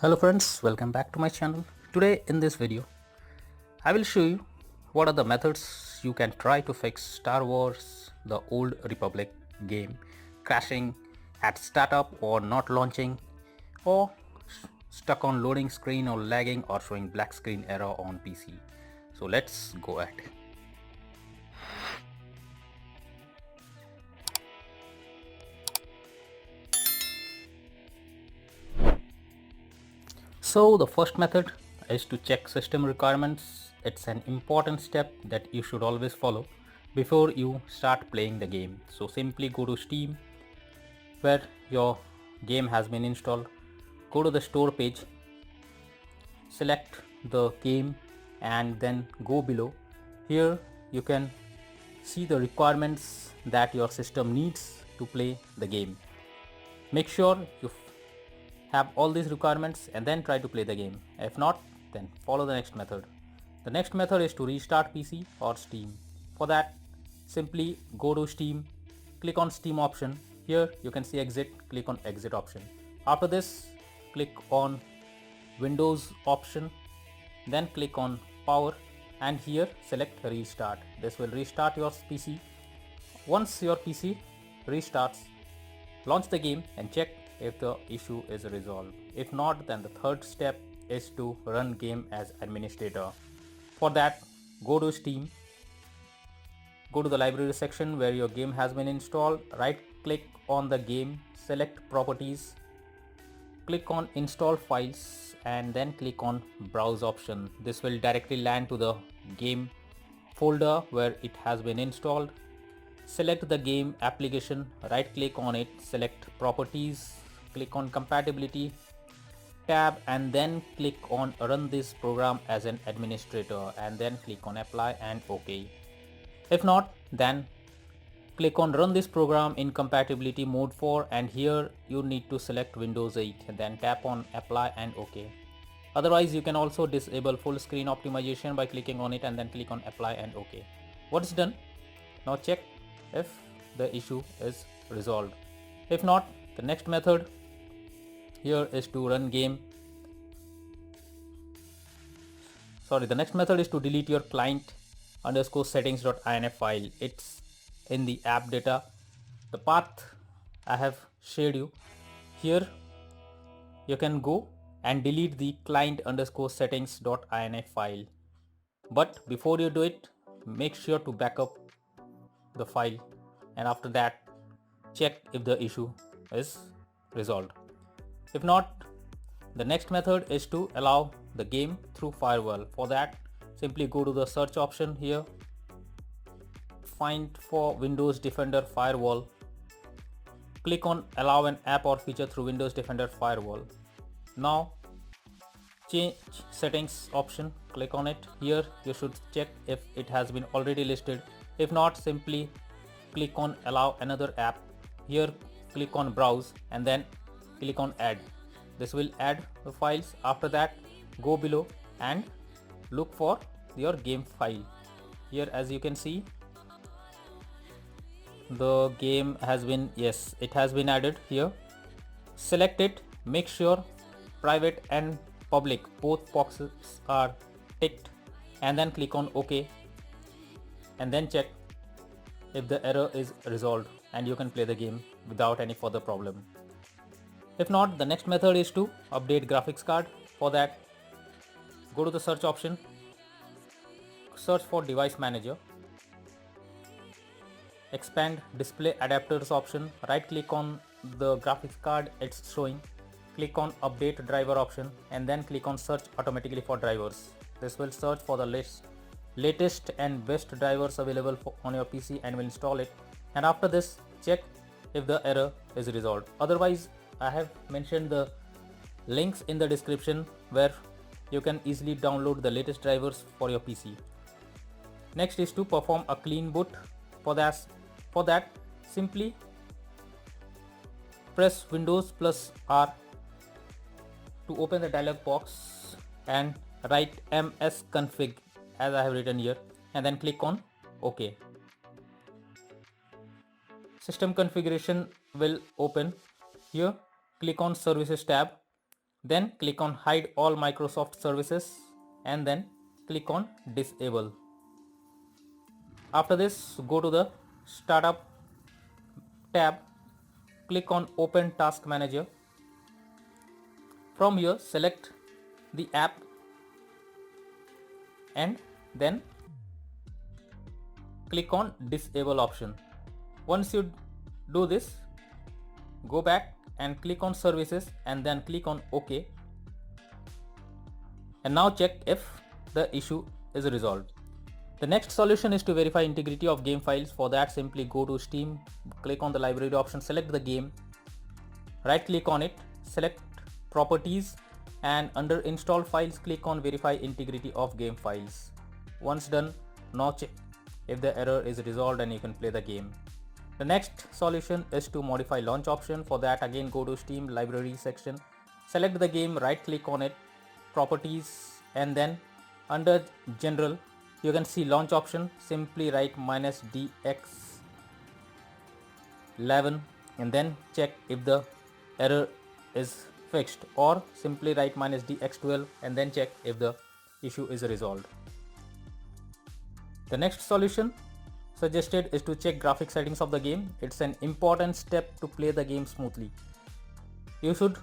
Hello friends, welcome back to my channel. Today in this video, I will show you what are the methods you can try to fix Star Wars The Old Republic game crashing at startup or not launching or stuck on loading screen or lagging or showing black screen error on PC. So let's go ahead. So the first method is to check system requirements. It's an important step that you should always follow before you start playing the game. So simply go to Steam where your game has been installed. Go to the store page, select the game and then go below. Here you can see the requirements that your system needs to play the game. Make sure you have all these requirements and then try to play the game. If not, then follow the next method. The next method is to restart PC or Steam. For that, simply go to Steam, click on Steam option. Here you can see exit, click on exit option. After this, click on Windows option, then click on power and here select restart. This will restart your PC. Once your PC restarts, launch the game and check if the issue is resolved. If not, then the third step is to run game as administrator. For that, go to Steam, go to the library section where your game has been installed, right click on the game, select properties, click on install files and then click on browse option. This will directly land to the game folder where it has been installed. Select the game application, right click on it, select properties, click on compatibility tab and then click on run this program as an administrator and then click on apply and OK. If not, then click on run this program in compatibility mode 4 and here you need to select Windows 8 and then tap on apply and OK. Otherwise you can also disable full screen optimization by clicking on it and then click on apply and OK. Once done, now check if the issue is resolved. If not, the next method here is to run game. The next method is to delete your client underscore settings.inf file. It's in the app data. The path I have shared you. Here you can go and delete the client underscore settings.inf file. But before you do it, make sure to backup the file and after that check if the issue is resolved. If not, the next method is to allow the game through Firewall. For that, simply go to the search option here, find for Windows Defender Firewall, click on allow an app or feature through Windows Defender Firewall. Now change settings option, click on it. Here you should check if it has been already listed. If not, simply click on allow another app. Here click on browse and then click on add. This will add the files. After that, go below and look for your game file. Here as you can see, the game has been, yes, it has been added here. Select it, make sure private and public both boxes are ticked and then click on OK and then check if the error is resolved and you can play the game without any further problem. If not, the next method is to update graphics card. For that, go to the search option, search for device manager, expand display adapters option, right click on the graphics card it's showing, click on update driver option and then click on search automatically for drivers. This will search for the latest and best drivers available on your PC and will install it, and after this check if the error is resolved. Otherwise, I have mentioned the links in the description where you can easily download the latest drivers for your PC. Next is to perform a clean boot. For that simply press Windows plus R to open the dialog box and write msconfig as I have written here and then click on OK. System configuration will open. Here click on services tab, Then click on hide all Microsoft services and then click on disable. After this, go to the startup tab, click on open task manager. From here select the app and then click on disable option. Once you do this, go back and click on services and then click on OK, and now check if the issue is resolved. The next solution is to verify integrity of game files. For that, simply go to Steam, click on the library option, select the game, right click on it, select properties, and under install files click on verify integrity of game files. Once done, now check if the error is resolved and you can play the game. The next solution is to modify launch option. For that, again go to Steam library section, select the game, right click on it, properties, and then under general you can see launch option. Simply write -dx11 and then check if the error is fixed, or simply write -dx12 and then check if the issue is resolved. The next solution suggested is to check graphic settings of the game. It's an important step to play the game smoothly. You should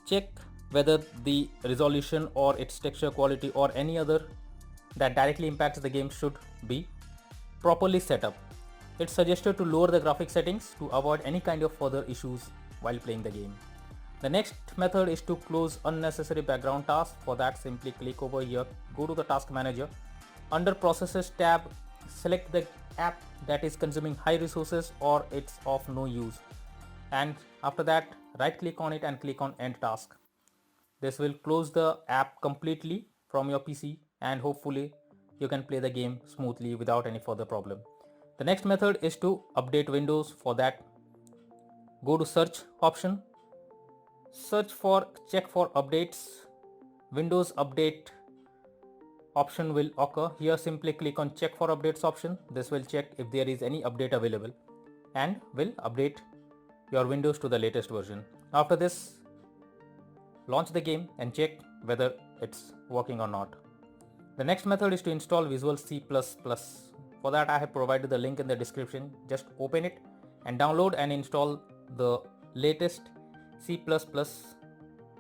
check whether the resolution or its texture quality or any other that directly impacts the game should be properly set up. It's suggested to lower the graphic settings to avoid any kind of further issues while playing the game. The next method is to close unnecessary background tasks. For that, simply click over here, go to the task manager. Under processes tab, select the app that is consuming high resources or it's of no use, and after that right click on it and click on end task. This will close the app completely from your PC and hopefully you can play the game smoothly without any further problem. The next method is to update Windows. For that, go to search option, search for check for updates. Windows update option will occur. Here simply click on check for updates option. This will check if there is any update available and will update your Windows to the latest version. After this, launch the game and check whether it's working or not. The next method is to install Visual C++. For that, I have provided the link in the description. Just open it and download and install the latest C++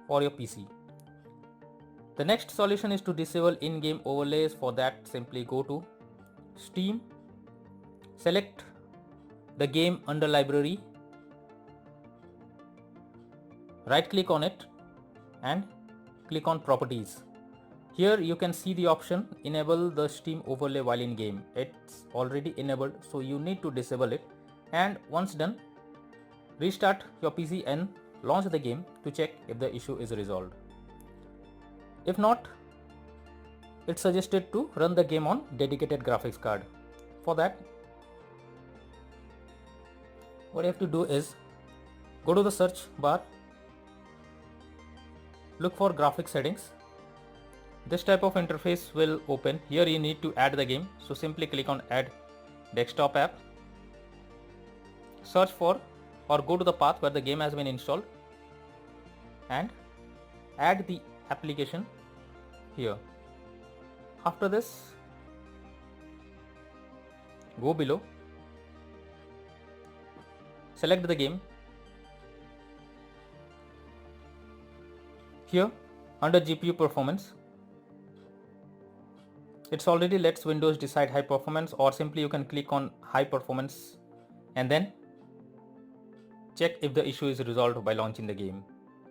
for your PC. The next solution is to disable in-game overlays. For that, simply go to Steam, select the game under library, right click on it and click on properties. Here you can see the option enable the Steam overlay while in game. It's already enabled, so you need to disable it, and once done, restart your PC and launch the game to check if the issue is resolved. If not, it's suggested to run the game on dedicated graphics card. For that, what you have to do is go to the search bar, look for graphics settings. This type of interface will open. Here you need to add the game, so simply click on add desktop app, search for or go to the path where the game has been installed and add the application here. After this, go below, select the game. Here under GPU performance, it's already lets Windows decide high performance, or simply you can click on high performance and then check if the issue is resolved by launching the game.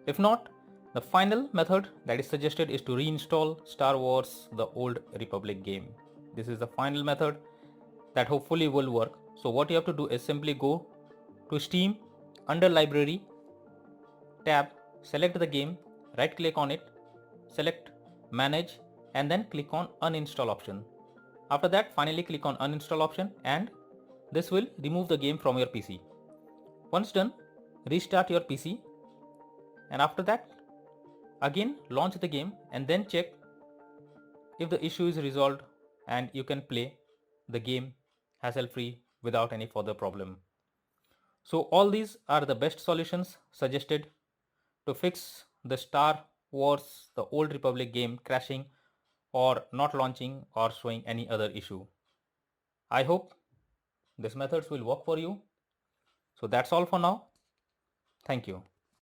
If not, the final method that is suggested is to reinstall Star Wars: The Old Republic game. This is the final method that hopefully will work. So what you have to do is simply go to Steam, under library tab, select the game, right click on it, select manage and then click on uninstall option. After that, finally click on uninstall option and this will remove the game from your PC. Once done, restart your PC and after that again launch the game and then check if the issue is resolved and you can play the game hassle-free without any further problem. So all these are the best solutions suggested to fix the Star Wars, the Old Republic game crashing or not launching or showing any other issue. I hope these methods will work for you. So that's all for now. Thank you.